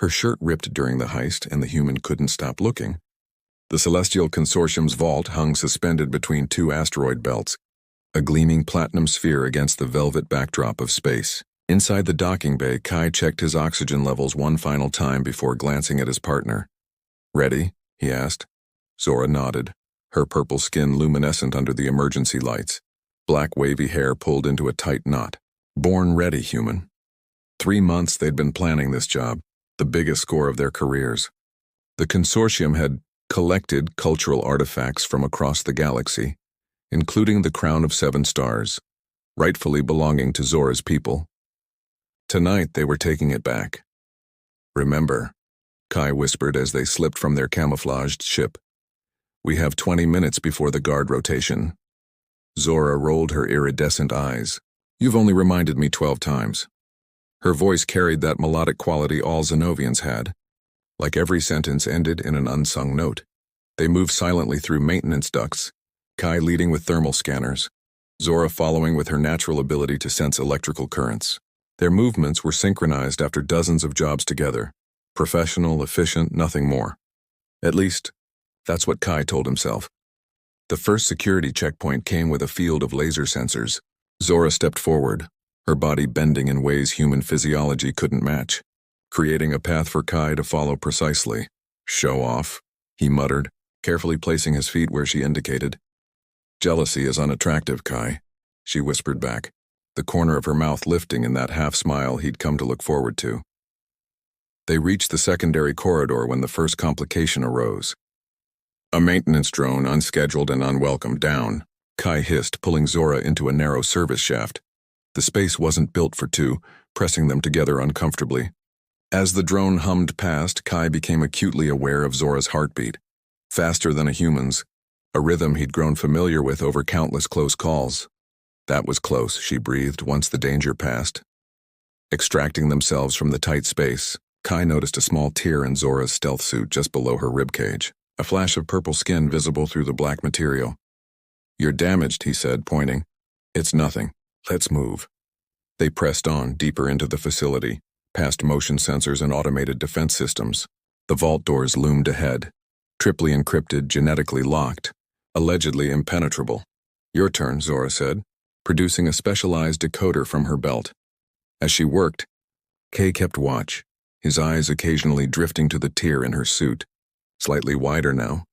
Her shirt ripped during the heist, and the human couldn't stop looking. The Celestial Consortium's vault hung suspended between two asteroid belts, a gleaming platinum sphere against the velvet backdrop of space. Inside the docking bay, Kai checked his oxygen levels one final time before glancing at his partner. "Ready?" he asked. Zora nodded, her purple skin luminescent under the emergency lights, black wavy hair pulled into a tight knot. Born ready, human. 3 months they'd been planning this job, the biggest score of their careers. The consortium had collected cultural artifacts from across the galaxy, including the Crown of 7 Stars, rightfully belonging to Zora's people. Tonight they were taking it back. "Remember," Kai whispered as they slipped from their camouflaged ship. "We have 20 minutes before the guard rotation." Zora rolled her iridescent eyes. "You've only reminded me 12 times. Her voice carried that melodic quality all Zenovians had. Like every sentence ended in an unsung note. They moved silently through maintenance ducts, Kai leading with thermal scanners, Zora following with her natural ability to sense electrical currents. Their movements were synchronized after dozens of jobs together. Professional, efficient, nothing more. At least, that's what Kai told himself. The first security checkpoint came with a field of laser sensors. Zora stepped forward, her body bending in ways human physiology couldn't match, creating a path for Kai to follow precisely. "Show off," he muttered, carefully placing his feet where she indicated. "Jealousy is unattractive, Kai," she whispered back, the corner of her mouth lifting in that half-smile he'd come to look forward to. They reached the secondary corridor when the first complication arose. "A maintenance drone, unscheduled and unwelcome, down," Kai hissed, pulling Zora into a narrow service shaft. The space wasn't built for two, pressing them together uncomfortably. As the drone hummed past, Kai became acutely aware of Zora's heartbeat. Faster than a human's, a rhythm he'd grown familiar with over countless close calls. That was close, she breathed once the danger passed. Extracting themselves from the tight space, Kai noticed a small tear in Zora's stealth suit just below her ribcage, a flash of purple skin visible through the black material. "You're damaged," he said, pointing. "It's nothing. Let's move." They pressed on, deeper into the facility, past motion sensors and automated defense systems. The vault doors loomed ahead, triply encrypted, genetically locked, allegedly impenetrable. "Your turn," Zora said, producing a specialized decoder from her belt. As she worked, Kay kept watch, his eyes occasionally drifting to the tear in her suit, slightly wider now,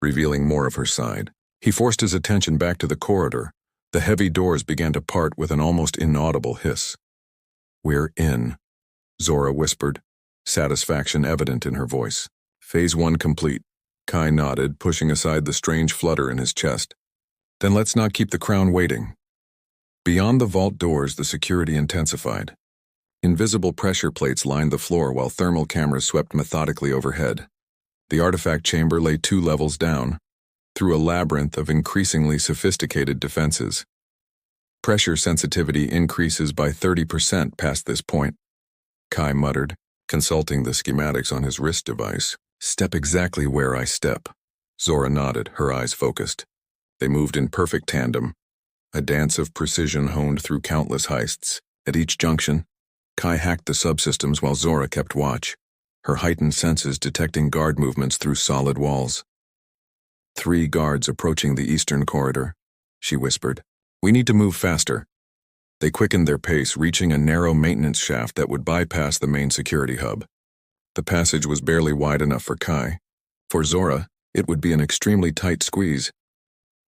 revealing more of her side. He forced his attention back to the corridor. The heavy doors began to part with an almost inaudible hiss. "We're in," Zora whispered, satisfaction evident in her voice. "Phase 1 complete." Kai nodded, pushing aside the strange flutter in his chest. "Then let's not keep the crown waiting." Beyond the vault doors, the security intensified. Invisible pressure plates lined the floor while thermal cameras swept methodically overhead. The artifact chamber lay 2 levels down, through a labyrinth of increasingly sophisticated defenses. "Pressure sensitivity increases by 30% past this point," Kai muttered, consulting the schematics on his wrist device. "Step exactly where I step." Zora nodded, her eyes focused. They moved in perfect tandem, a dance of precision honed through countless heists. At each junction, Kai hacked the subsystems while Zora kept watch, her heightened senses detecting guard movements through solid walls. 3 guards approaching the eastern corridor, she whispered. "We need to move faster." They quickened their pace, reaching a narrow maintenance shaft that would bypass the main security hub. The passage was barely wide enough for Kai. For Zora, it would be an extremely tight squeeze.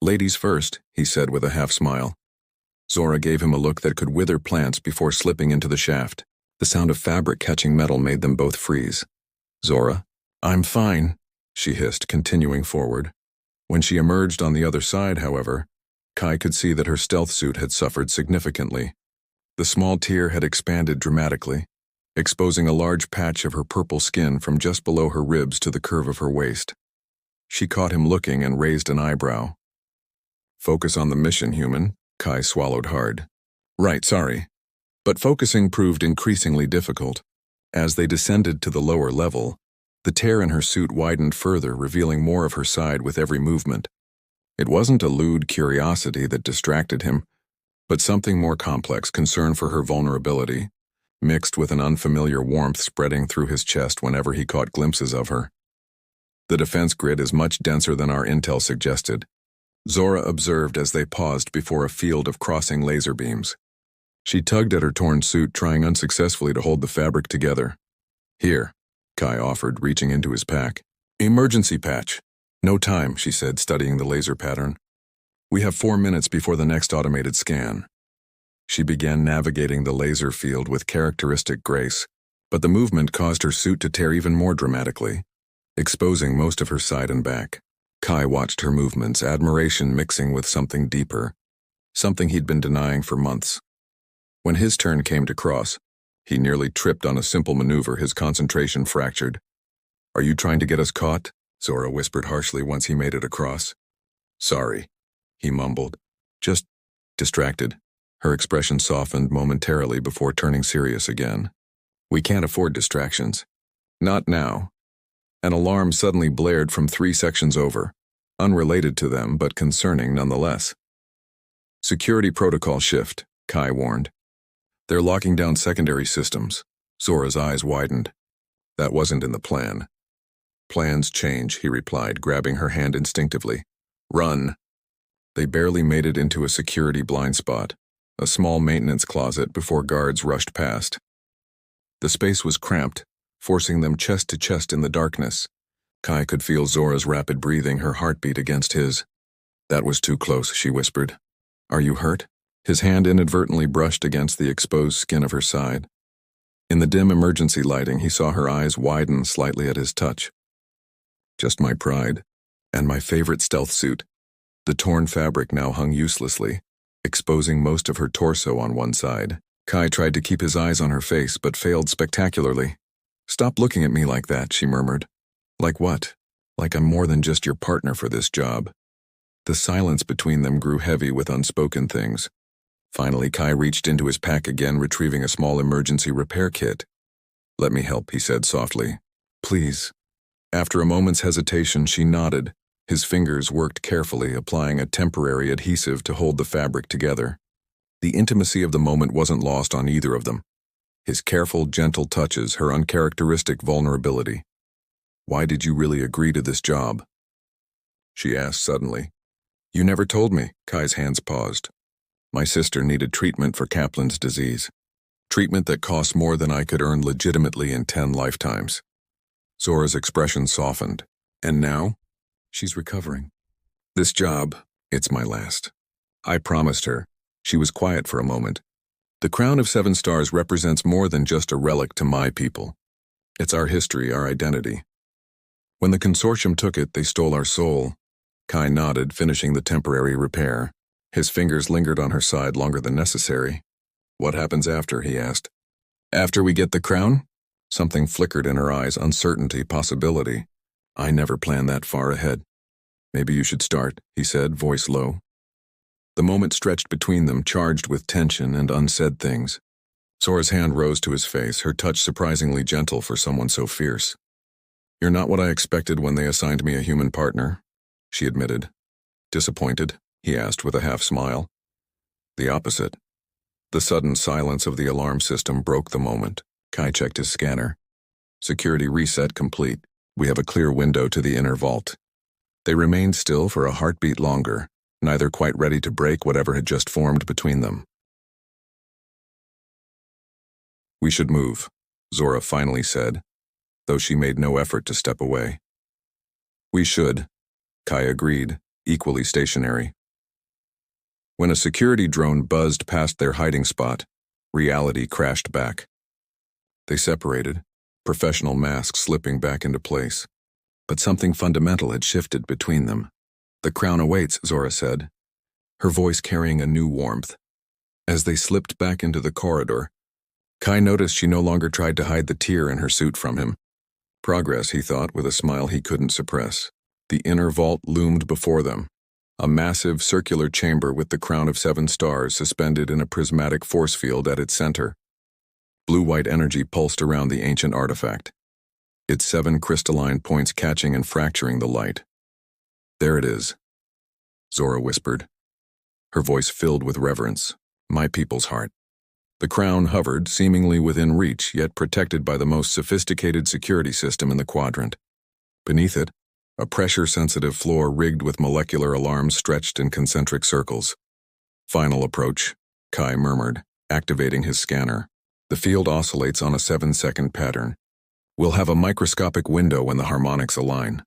"Ladies first," he said with a half-smile. Zora gave him a look that could wither plants before slipping into the shaft. The sound of fabric catching metal made them both freeze. "Zora?" "I'm fine," she hissed, continuing forward. When she emerged on the other side, however, Kai could see that her stealth suit had suffered significantly. The small tear had expanded dramatically, exposing a large patch of her purple skin from just below her ribs to the curve of her waist. She caught him looking and raised an eyebrow. "Focus on the mission, human," Kai swallowed hard. "Right, sorry." But focusing proved increasingly difficult. As they descended to the lower level, the tear in her suit widened further, revealing more of her side with every movement. It wasn't a lewd curiosity that distracted him, but something more complex, concern for her vulnerability. mixed with an unfamiliar warmth spreading through his chest whenever he caught glimpses of her. The defense grid is much denser than our intel suggested, Zora observed as they paused before a field of crossing laser beams. She tugged at her torn suit, trying unsuccessfully to hold the fabric together. Here, Kai offered, reaching into his pack. Emergency patch. No time, she said, studying the laser pattern. We have 4 minutes before the next automated scan. She began navigating the laser field with characteristic grace, but the movement caused her suit to tear even more dramatically, exposing most of her side and back. Kai watched her movements, admiration mixing with something deeper, something he'd been denying for months. When his turn came to cross, he nearly tripped on a simple maneuver, his concentration fractured. Are you trying to get us caught? Zora whispered harshly once he made it across. Sorry, he mumbled. Just distracted. Her expression softened momentarily before turning serious again. We can't afford distractions. Not now. An alarm suddenly blared from 3 sections over, unrelated to them but concerning nonetheless. Security protocol shift, Kai warned. They're locking down secondary systems. Zora's eyes widened. That wasn't in the plan. Plans change, he replied, grabbing her hand instinctively. Run. They barely made it into a security blind spot, a small maintenance closet before guards rushed past. The space was cramped, forcing them chest to chest in the darkness. Kai could feel Zora's rapid breathing, her heartbeat against his. That was too close, she whispered. Are you hurt? His hand inadvertently brushed against the exposed skin of her side. In the dim emergency lighting, he saw her eyes widen slightly at his touch. Just my pride, and my favorite stealth suit. The torn fabric now hung uselessly, exposing most of her torso on one side. Kai tried to keep his eyes on her face, but failed spectacularly. Stop looking at me like that, she murmured. Like what? Like I'm more than just your partner for this job. The silence between them grew heavy with unspoken things. Finally, Kai reached into his pack again, retrieving a small emergency repair kit. Let me help, he said softly. Please. After a moment's hesitation, she nodded. His fingers worked carefully, applying a temporary adhesive to hold the fabric together. The intimacy of the moment wasn't lost on either of them. His careful, gentle touches, her uncharacteristic vulnerability. Why did you really agree to this job? She asked suddenly. You never told me. Kai's hands paused. My sister needed treatment for Kaplan's disease. Treatment that cost more than I could earn legitimately in 10 lifetimes. Zora's expression softened. And now? She's recovering. This job, it's my last. I promised her. She was quiet for a moment. The crown of 7 stars represents more than just a relic to my people. It's our history, our identity. When the consortium took it, they stole our soul. Kai nodded, finishing the temporary repair. His fingers lingered on her side longer than necessary. What happens after, he asked. After we get the crown? Something flickered in her eyes, uncertainty, possibility. I never planned that far ahead. Maybe you should start, he said, voice low. The moment stretched between them, charged with tension and unsaid things. Zora's hand rose to his face, her touch surprisingly gentle for someone so fierce. You're not what I expected when they assigned me a human partner, she admitted. Disappointed? He asked with a half-smile. The opposite. The sudden silence of the alarm system broke the moment. Kai checked his scanner. Security reset complete. We have a clear window to the inner vault. They remained still for a heartbeat longer, neither quite ready to break whatever had just formed between them. We should move, Zora finally said, though she made no effort to step away. We should, Kai agreed, equally stationary. When a security drone buzzed past their hiding spot, reality crashed back. They separated, professional masks slipping back into place. But something fundamental had shifted between them. The crown awaits, Zora said, her voice carrying a new warmth. As they slipped back into the corridor, Kai noticed she no longer tried to hide the tear in her suit from him. Progress, he thought, with a smile he couldn't suppress. The inner vault loomed before them. A massive circular chamber with the crown of 7 stars suspended in a prismatic force field at its center. Blue-white energy pulsed around the ancient artifact, its 7 crystalline points catching and fracturing the light. There it is, Zora whispered, her voice filled with reverence. My people's heart. The crown hovered, seemingly within reach, yet protected by the most sophisticated security system in the quadrant. Beneath it, a pressure-sensitive floor rigged with molecular alarms stretched in concentric circles. Final approach, Kai murmured, activating his scanner. The field oscillates on a 7-second pattern. We'll have a microscopic window when the harmonics align.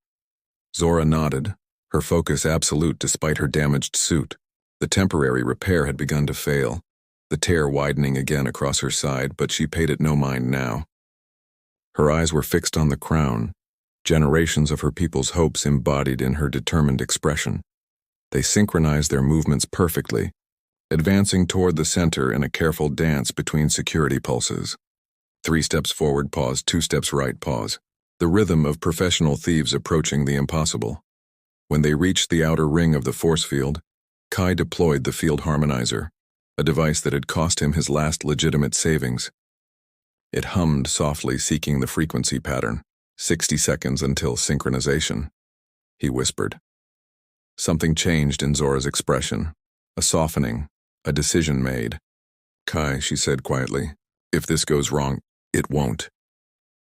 Zora nodded, her focus absolute despite her damaged suit. The temporary repair had begun to fail, the tear widening again across her side, but she paid it no mind now. Her eyes were fixed on the crown, generations of her people's hopes embodied in her determined expression. They synchronized their movements perfectly, advancing toward the center in a careful dance between security pulses. 3 steps forward, pause, 2 steps right, pause. The rhythm of professional thieves approaching the impossible. When they reached the outer ring of the force field, Kai deployed the field harmonizer, a device that had cost him his last legitimate savings. It hummed softly, seeking the frequency pattern. 60 seconds until synchronization, he whispered. Something changed in Zora's expression, a softening, a decision made. Kai, she said quietly, if this goes wrong, it won't.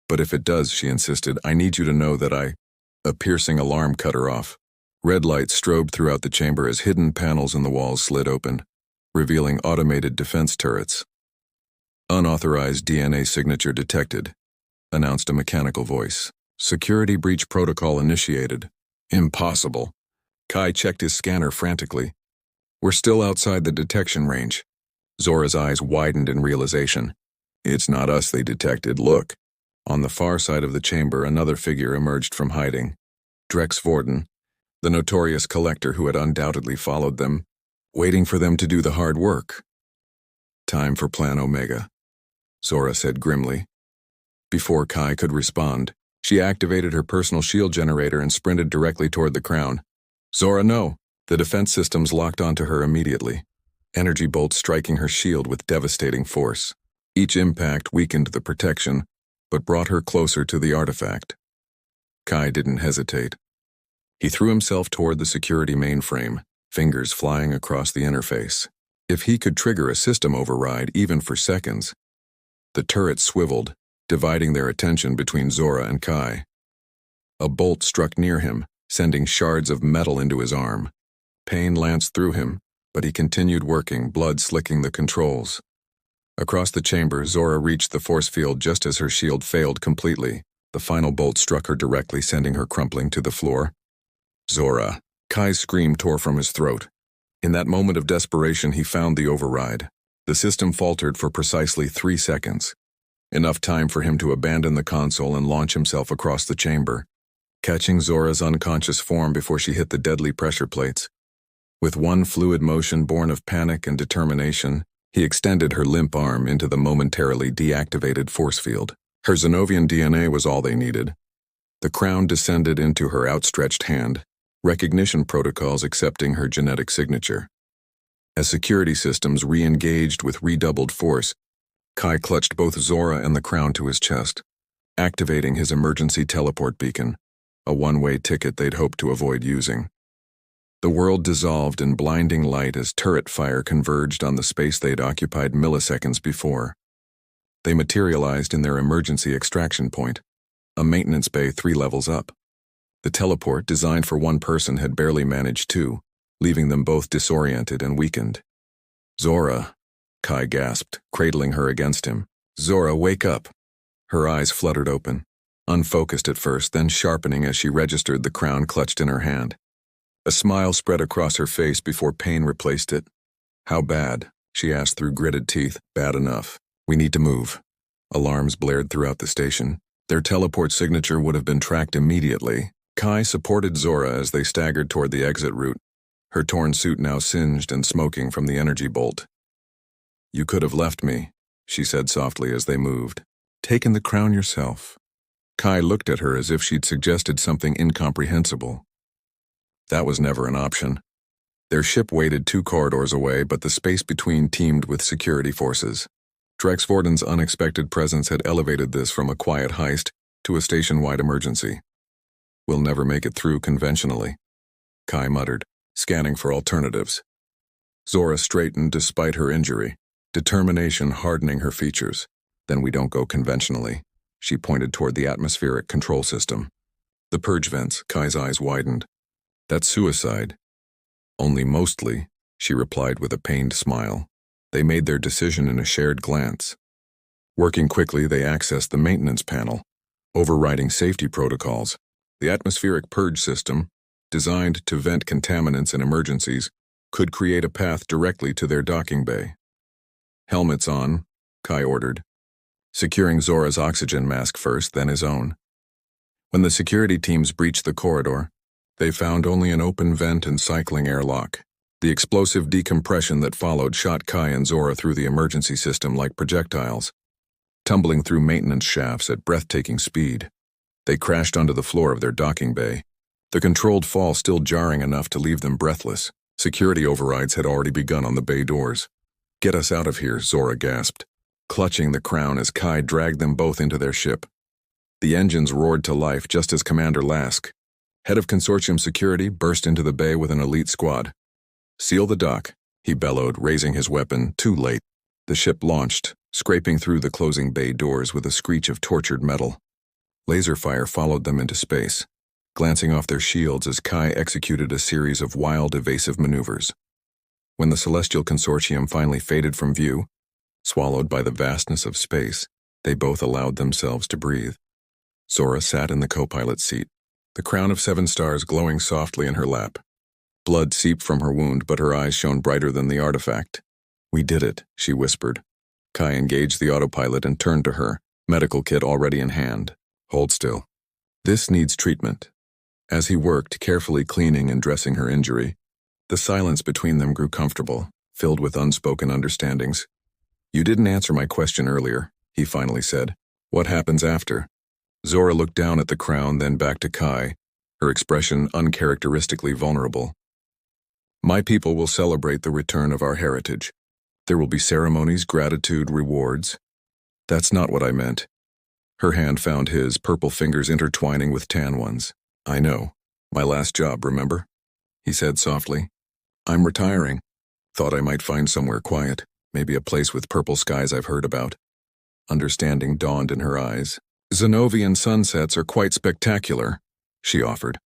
But if it does, she insisted, I need you to know that A piercing alarm cut her off. Red lights strobed throughout the chamber as hidden panels in the walls slid open, revealing automated defense turrets. Unauthorized DNA signature detected, announced a mechanical voice. Security breach protocol initiated. Impossible. Kai checked his scanner frantically. We're still outside the detection range. Zora's eyes widened in realization. It's not us they detected, look. On the far side of the chamber, another figure emerged from hiding. Drex Vorden, the notorious collector who had undoubtedly followed them, waiting for them to do the hard work. Time for Plan Omega, Zora said grimly. Before Kai could respond, she activated her personal shield generator and sprinted directly toward the crown. Zora, no! The defense systems locked onto her immediately, energy bolts striking her shield with devastating force. Each impact weakened the protection, but brought her closer to the artifact. Kai didn't hesitate. He threw himself toward the security mainframe, fingers flying across the interface. If he could trigger a system override even for seconds. The turret swiveled, dividing their attention between Zora and Kai. A bolt struck near him, sending shards of metal into his arm. Pain lanced through him, but he continued working, blood slicking the controls. Across the chamber, Zora reached the force field just as her shield failed completely. The final bolt struck her directly, sending her crumpling to the floor. Zora. Kai's scream tore from his throat. In that moment of desperation, he found the override. The system faltered for precisely 3 seconds. Enough time for him to abandon the console and launch himself across the chamber, catching Zora's unconscious form before she hit the deadly pressure plates. With one fluid motion born of panic and determination, he extended her limp arm into the momentarily deactivated force field. Her Zenovian DNA was all they needed. The crown descended into her outstretched hand, recognition protocols accepting her genetic signature. As security systems re-engaged with redoubled force, Kai clutched both Zora and the crown to his chest, activating his emergency teleport beacon, a one-way ticket they'd hoped to avoid using. The world dissolved in blinding light as turret fire converged on the space they'd occupied milliseconds before. They materialized in their emergency extraction point, a maintenance bay 3 levels up. The teleport, designed for one person, had barely managed 2, leaving them both disoriented and weakened. Zora, Kai gasped, cradling her against him. Zora, wake up. Her eyes fluttered open, unfocused at first, then sharpening as she registered the crown clutched in her hand. A smile spread across her face before pain replaced it. How bad? She asked through gritted teeth. Bad enough. We need to move. Alarms blared throughout the station. Their teleport signature would have been tracked immediately. Kai supported Zora as they staggered toward the exit route, her torn suit now singed and smoking from the energy bolt. You could have left me, she said softly as they moved. Taken the crown yourself. Kai looked at her as if she'd suggested something incomprehensible. That was never an option. Their ship waited 2 corridors away, but the space between teemed with security forces. Drex Vorden's unexpected presence had elevated this from a quiet heist to a station-wide emergency. We'll never make it through conventionally, Kai muttered, scanning for alternatives. Zora straightened despite her injury. determination hardening her features. Then we don't go conventionally. She pointed toward the atmospheric control system. The purge vents. Kai's eyes widened. That's suicide. Only mostly, she replied with a pained smile. They made their decision in a shared glance. Working quickly, they accessed the maintenance panel, overriding safety protocols. The atmospheric purge system, designed to vent contaminants in emergencies, could create a path directly to their docking bay. Helmets on, Kai ordered, securing Zora's oxygen mask first, then his own. When the security teams breached the corridor, they found only an open vent and cycling airlock. The explosive decompression that followed shot Kai and Zora through the emergency system like projectiles, tumbling through maintenance shafts at breathtaking speed. They crashed onto the floor of their docking bay, the controlled fall still jarring enough to leave them breathless. Security overrides had already begun on the bay doors. "Get us out of here," Zora gasped, clutching the crown as Kai dragged them both into their ship. The engines roared to life just as Commander Lask, head of Consortium Security, burst into the bay with an elite squad. "Seal the dock," he bellowed, raising his weapon, too late. The ship launched, scraping through the closing bay doors with a screech of tortured metal. Laser fire followed them into space, glancing off their shields as Kai executed a series of wild, evasive maneuvers. When the Celestial Consortium finally faded from view, swallowed by the vastness of space, they both allowed themselves to breathe. Zora sat in the co-pilot's seat, the crown of 7 stars glowing softly in her lap. Blood seeped from her wound, but her eyes shone brighter than the artifact. "We did it," she whispered. Kai engaged the autopilot and turned to her, medical kit already in hand. "Hold still. This needs treatment." As he worked, carefully cleaning and dressing her injury, the silence between them grew comfortable, filled with unspoken understandings. "You didn't answer my question earlier," he finally said. "What happens after?" Zora looked down at the crown, then back to Kai, her expression uncharacteristically vulnerable. "My people will celebrate the return of our heritage. There will be ceremonies, gratitude, rewards." "That's not what I meant." Her hand found his, purple fingers intertwining with tan ones. "I know. My last job, remember?" he said softly. "I'm retiring. Thought I might find somewhere quiet, maybe a place with purple skies I've heard about." Understanding dawned in her eyes. "Zenovian sunsets are quite spectacular," she offered.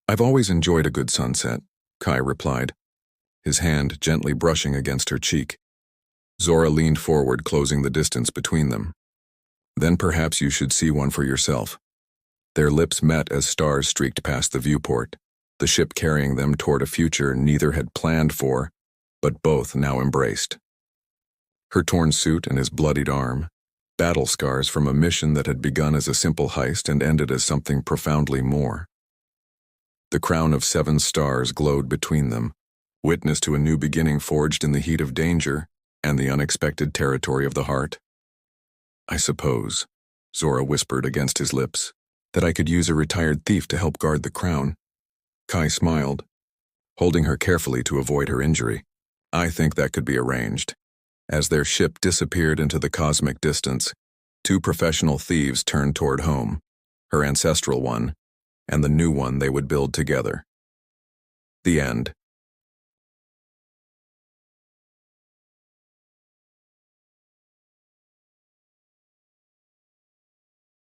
"I've always enjoyed a good sunset," Kai replied, his hand gently brushing against her cheek. Zora leaned forward, closing the distance between them. "Then perhaps you should see one for yourself." Their lips met as stars streaked past the viewport, the ship carrying them toward a future neither had planned for, but both now embraced. Her torn suit and his bloodied arm, battle scars from a mission that had begun as a simple heist and ended as something profoundly more. The crown of 7 stars glowed between them, witness to a new beginning forged in the heat of danger and the unexpected territory of the heart. "I suppose," Zora whispered against his lips, "that I could use a retired thief to help guard the crown." Kai smiled, holding her carefully to avoid her injury. "I think that could be arranged." As their ship disappeared into the cosmic distance, 2 professional thieves turned toward home, her ancestral one, and the new one they would build together. The end.